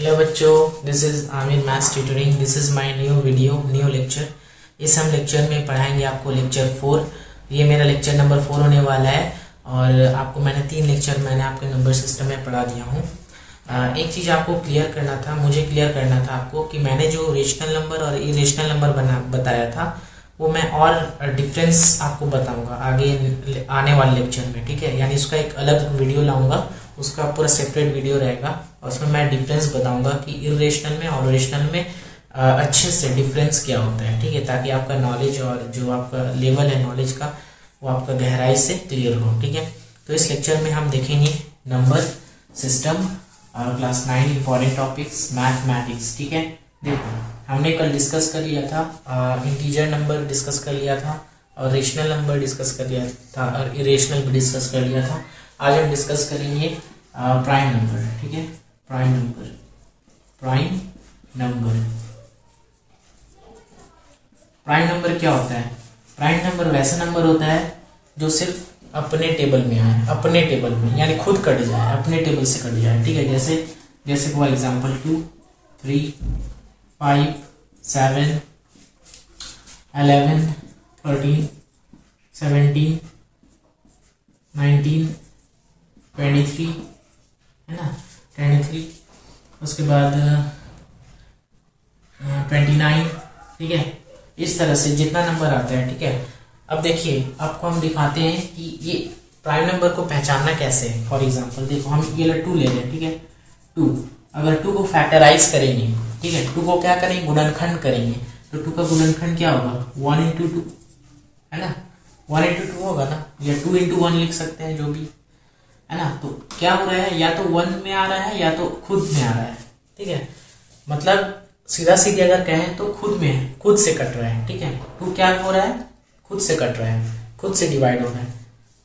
Hello बच्चों, this is Aamir maths tutoring. This is my new lecture. इस हम lecture में पढ़ाएंगे आपको लेक्चर 4। ये मेरा लेक्चर नंबर 4 होने वाला है और आपको मैंने 3 लेक्चर मैंने आपके नंबर सिस्टम में पढ़ा दिया हूँ। एक चीज़ आपको क्लियर करना था, मुझे क्लियर करना था आपको कि मैंने जो रेशनल नंबर और इरेशनल नंबर बताया था वो मैं और डिफरेंस आपको बताऊंगा आगे आने वाले लेक्चर में, ठीक है। यानी उसका एक अलग वीडियो लाऊंगा, उसका पूरा सेपरेट वीडियो रहेगा और उसमें मैं डिफरेंस बताऊंगा कि इरेशनल में और रेशनल में अच्छे से डिफरेंस क्या होता है, ठीक है, ताकि आपका नॉलेज और जो आपका लेवल है नॉलेज का वो आपका गहराई से क्लियर हो, ठीक है। तो इस लेक्चर में हम देखेंगे number system class 9 important topics mathematics, ठीक है। देखो, हमने कल डिस्कस कर लिया था इंटीजर नंबर डिस्कस कर लिया था और रेशनल नंबर डिस्कस कर लिया था और इरेशनल भी डिस्कस कर लिया था। आज हम डिस्कस करेंगे प्राइम नंबर, ठीक है। प्राइम नंबर प्राइम नंबर क्या होता है? प्राइम नंबर वैसा नंबर होता है जो सिर्फ अपने टेबल में आए, अपने टेबल में, यानी खुद कट जाए, अपने टेबल से कट जाए, ठीक है। जैसे फॉर एग्जांपल 2, 3, 5, 7, 11, 13, 17, 19, 23, है ना, 23, उसके बाद 29, ठीक है। इस तरह से जितना नंबर आता है, ठीक है। अब देखिए, आपको हम दिखाते हैं कि ये प्राइम नंबर को पहचानना कैसे है। फॉर एग्जांपल देखो, हम ये 2 ले रहे हैं, ठीक है। 2, अगर 2 को फैक्टराइज करेंगे, ठीक है, 2 को क्या करेंगे, गुणनखंड करेंगे, तो 2 का गुणनखंड क्या होगा, 1 इंटू 2, है ना, 1 इंटू 2 होगा ना, या 2 इंटू 1 लिख सकते हैं, जो भी है ना। तो क्या हो रहा है, या तो 1 में आ रहा है या तो खुद में आ रहा है, ठीक है। मतलब सीधा सीधे अगर कहें तो खुद में है, खुद से कट रहा है, ठीक है। 2 क्या हो रहा है, खुद से कट रहा है, खुद से डिवाइड हो रहा है,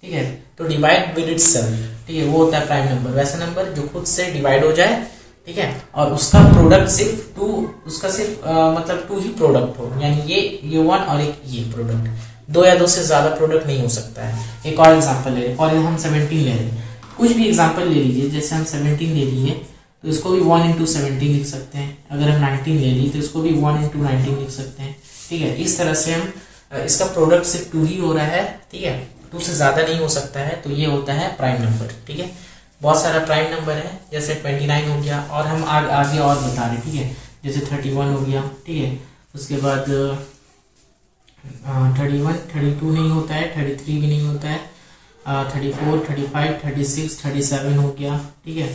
ठीक है। तो डिवाइड विद इटसेल्फ, ठीक है, वो होता है प्राइम नंबर, वैसा नंबर जो खुद से डिवाइड हो जाए, ठीक है, और उसका प्रोडक्ट सिर्फ 2, उसका सिर्फ मतलब 2 ही प्रोडक्ट हो, यानी ये 1 और एक ये प्रोडक्ट, 2 या 2 से ज्यादा प्रोडक्ट नहीं हो सकता है। एक और एग्जांपल ले रहे, और हम 17 ले रहे हैं, कुछ भी एग्जांपल ले लीजिए, जैसे हम 17 ले लिए तो इसको भी 1 इंटू 17 लिख सकते हैं। अगर हम 19 ले ली तो इसको भी 1 इंटू 19 लिख सकते हैं, ठीक है। इस तरह से हम इसका प्रोडक्ट सिर्फ 2 ही हो रहा है, ठीक है, 2 से ज्यादा नहीं हो सकता है, तो ये होता है प्राइम नंबर, ठीक है। बहुत सारा प्राइम नंबर है, जैसे 29 हो गया, और हम आगे और बता रहे, ठीक है, जैसे 31 हो गया, ठीक है। उसके बाद 31, 32 नहीं होता है, 33 भी नहीं होता है, 34, 35, 36, 37 हो गया, ठीक है।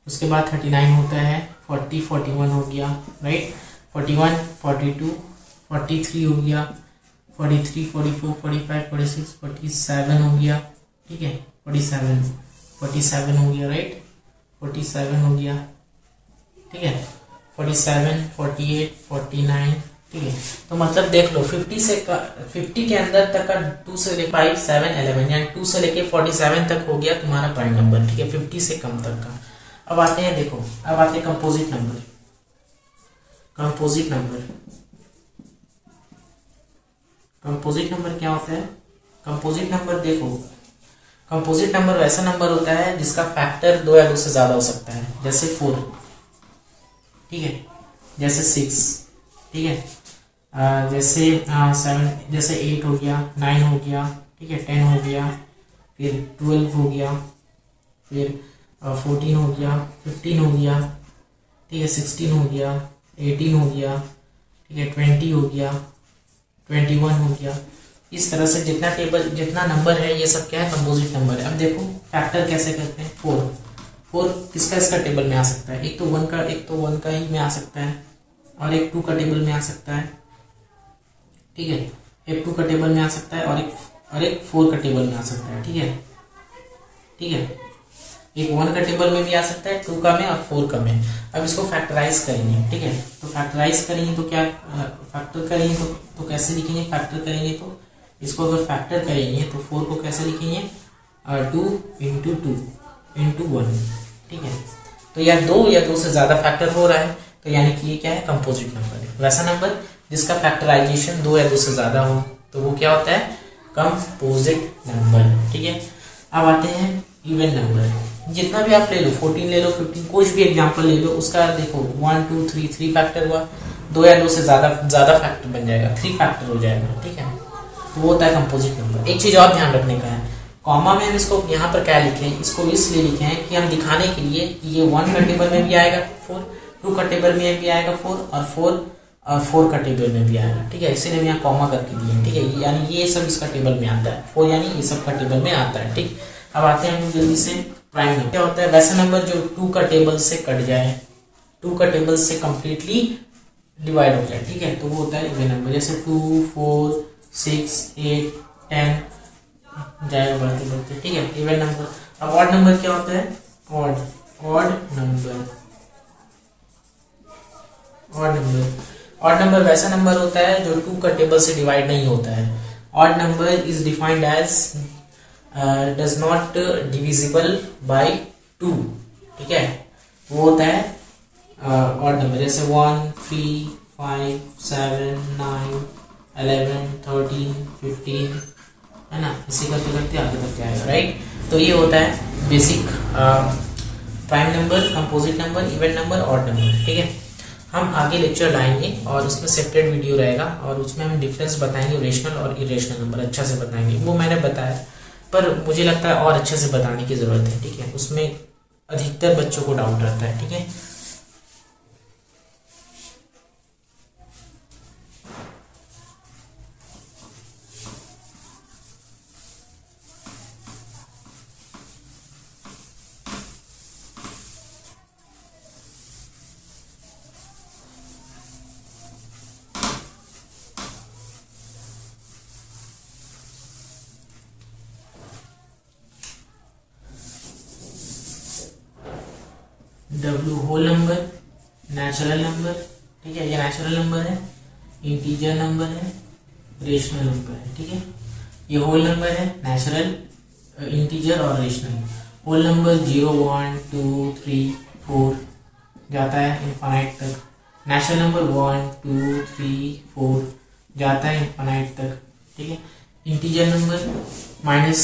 उसके बाद 39 होता है, 40, 41 हो गया, राइट, 41, 42, 43 हो गया, 43, 44, 45, 46, 47 हो गया, ठीक है, 47 हो गया, राइट, 47 हो गया, ठीक है, 47, 48, 49, ठीक है। तो मतलब देख लो, 50 के अंदर तक का 2 से लेकर 5, 7, 11, यानी 2 से लेके 47 तक हो गया तुम्हारा प्राइम नंबर, ठीक है, 50 से कम तक का। अब आते हैं, देखो, अब आते हैं कंपोजिट नंबर। कंपोजिट नंबर क्या होता है? कंपोजिट नंबर देखो, कंपोजिट नंबर वैसा नंबर होता है जिसका फैक्टर 2 या 2 से ज्यादा हो सकता है, जैसे 4, ठीक है, जैसे 6, ठीक है, जैसे 7, जैसे 8 हो गया, 9 हो गया, ठीक है, 10 हो गया, फिर 12 हो गया, फिर 14 हो गया, 15 हो गया, ठीक है, 16 हो गया, 18 हो गया, ठीक है, 20 हो गया, 21 हो गया। इस तरह से जितना नंबर है ये सब क्या है, कंपोजिट नंबर है। अब देखो फैक्टर कैसे करते हैं। 4 किसका इसका टेबल में आ सकता है, एक तो 1 का ही में आ सकता है, और एक 2 का टेबल में आ सकता है, ठीक है, एक 2 का टेबल में आ सकता है, और एक 4 का टेबल में आ सकता है, ठीक है, एक 1 का टेबल में भी आ सकता है, 2 का में और 4 का में। अब इसको फैक्टराइज करेंगे, ठीक है, तो फैक्टराइज करेंगे तो क्या, फैक्टर करेंगे तो कैसे लिखेंगे, फैक्टर करेंगे तो इसको अगर फैक्टर करेंगे तो 4 को कैसे लिखेंगे, 2 इंटू 2 इंटू 1, ठीक है। तो या 2 से ज्यादा फैक्टर हो रहा है, तो यानी कि ये क्या है, कंपोजिट नंबर है। वैसा नंबर जिसका फैक्टराइजेशन 2 या 2 से ज्यादा हो तो वो क्या होता है, कंपोजिट नंबर, ठीक है। अब आते हैं इवन नंबर। जितना भी आप ले लो, 14 ले लो, 15, कुछ भी एग्जांपल ले लो, उसका देखो 1 2 3 3 फैक्टर हुआ, 2 या 2 से ज्यादा फैक्टर बन जाएगा, 3 फैक्टर हो जाएगा, ठीक है। तो वो होता है कंपोजिट नंबर। एक चीज और ध्यान रखने का है, कॉमा में हम इसको यहाँ पर क्या लिखे हैं, इसको इसलिए लिखे हैं कि हम दिखाने के लिए कि ये 1 का टेबल में भी आएगा 4, 2 का टेबल में भी आएगा 4, और 4 का टेबल में भी आएगा, ठीक है। इसीलिए हम यहाँ कॉमा करके दिए, ठीक है। यानी ये सब इसका टेबल में आता है, 4 यानी ये सब का टेबल में आता है, ठीक। अब आते हैं हम जल्दी से प्राइम नंबर। क्या होता है, वैसा नंबर जो 2 का टेबल से कट जाए, 2 का टेबल से कंप्लीटली डिवाइड हो जाए, ठीक है। तो वो होता है इवन नंबर, जैसे 2 4 6 8 10 जाएगा बढ़ते बढ़ते, ठीक है, इवन नंबर। अब ऑड नंबर क्या होता है, ऑड नंबर वैसा नंबर होता है जो 2 का टेबल से डिवाइड नहीं होता है। Odd number is defined as does not divisible by 2, ठीक है। वो होता है ऑड नंबर, जैसे 1 3 5 7 9 11 13 15, है ना, इसी करते करते आगे तक जाएगा, राइट। तो ये होता है basic prime number, composite number, even number, odd number, ठीक है। हम आगे लेक्चर लाएंगे और उसमें सेपरेट वीडियो रहेगा और उसमें हम डिफरेंस बताएंगे रेशनल और इरेशनल नंबर, अच्छा से बताएंगे। वो मैंने बताया, पर मुझे लगता है और अच्छे से बताने की जरूरत है, ठीक है। उसमें अधिकतर बच्चों को डाउट रहता है, ठीक है। W whole number, natural number, ठीक है, ये नेचुरल नंबर है, इंटीजर नंबर है, रेशनल नंबर है, ठीक है। ये होल नंबर है, नेचुरल, इंटीजर और रेशनल। होल नंबर 0 1 2 3 4 जाता है इनफाइनाइट तक। नेचुरल नंबर 1 2 3 4 जाता है इनफाइनाइट तक, ठीक है। इंटीजर नंबर माइनस,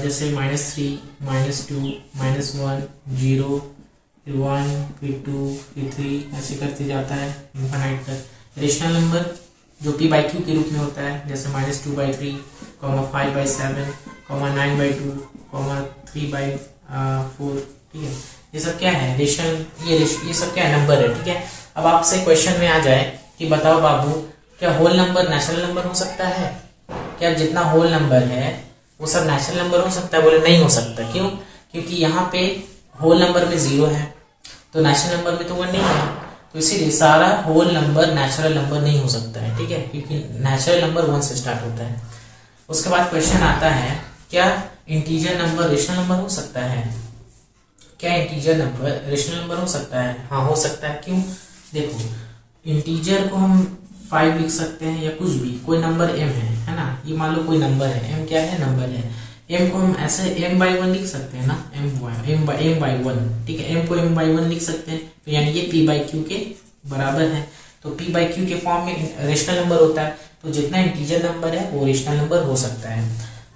जैसे -3 -2 -1 0 फिर 1 फिर 2 फिर 3 ऐसे करते जाता है इनफाइनाइट तक। रेशनल नंबर जो p/q के रूप में होता है, जैसे -2/3, 5/7, 9/2, 3/4, ठीक है। ये सब क्या है, रेशनल, ये सब क्या है, नंबर है, ठीक है। अब आपसे क्वेश्चन में आ जाए कि बताओ बाबू, क्या होल नंबर नेचुरल नंबर हो सकता है? क्या जितना होल नंबर है वो सब नेचुरल नंबर हो सकता है? बोले नहीं हो सकता। क्यों? क्योंकि यहाँ पे होल नंबर में 0 है, तो नेचुरल नंबर में तो 1 नहीं है, तो इसीलिए सारा होल नंबर नेचुरल नंबर नहीं हो सकता है, ठीक है, क्योंकि नेचुरल नंबर 1 से स्टार्ट होता है। उसके बाद क्वेश्चन आता है, क्या इंटीजर नंबर रेशनल नंबर हो सकता है? क्या इंटीजर नंबर रेशनल नंबर हो सकता है? हाँ, हो सकता है। क्यों? देखो, इंटीजर को हम 5 लिख सकते हैं या कुछ भी, कोई नंबर m है ना, ये मान लो कोई नंबर है, m क्या है, नंबर है। m को हम ऐसे m/1 लिख सकते हैं ना, m/1, ठीक है, m को m/1 लिख सकते हैं, तो यानी ये p/q के बराबर है। तो p/q के फॉर्म में रेशनल नंबर होता है, तो जितना इंटीजर नंबर है वो रेशनल नंबर हो सकता है।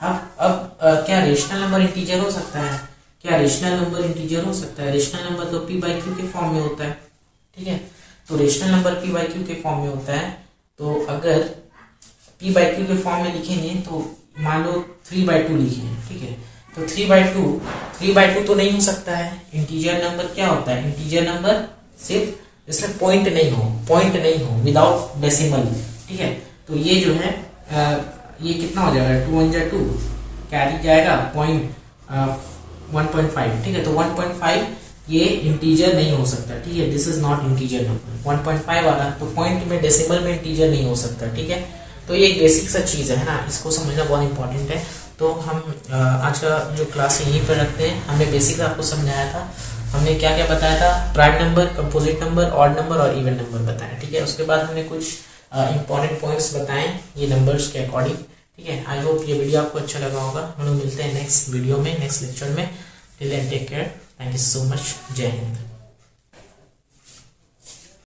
अब क्या रेशनल नंबर इंटीजर हो सकता है? क्या रेशनल नंबर इंटीजर हो सकता है? रेशनल नंबर तो p/q के फॉर्म में होता है, ठीक है। तो रेशनल नंबर p/q के फॉर्म में होता है, तो अगर p/q के फॉर्म में लिखेंगे तो मान लो 3/2 लिखे, ठीक है, तो 3/2 तो नहीं हो सकता है। इंटीजर नंबर क्या होता है? इंटीजर नंबर सिर्फ इसमें पॉइंट नहीं हो विदाउट डेसिमल, ठीक है। तो ये जो है ये कितना हो जाएगा, 2 1 2 कैरी जाएगा 1.5, ठीक है। तो 1.5 ये इंटीजर नहीं हो सकता, ठीक है, this is not integer number. 1.5 वाला तो पॉइंट में डेसिमल में इंटीजर नहीं हो सकता, ठीक है। तो ये एक बेसिक सा चीज है ना, इसको समझना बहुत इंपॉर्टेंट है। तो हम आज का जो क्लास यहीं पर रखते हैं। हमने बेसिक आपको समझाया था, हमने क्या क्या बताया था, prime number, composite number, odd number और इवन नंबर बताया, ठीक है। उसके बाद हमने कुछ इंपॉर्टेंट पॉइंट्स बताए ये नंबर्स के अकॉर्डिंग, ठीक है। आई होप ये वीडियो आपको अच्छा लगा होगा। हम लोग मिलते हैं नेक्स्ट वीडियो में, नेक्स्ट लेक्चर में। Till then take care, thank you so much, जय हिंद।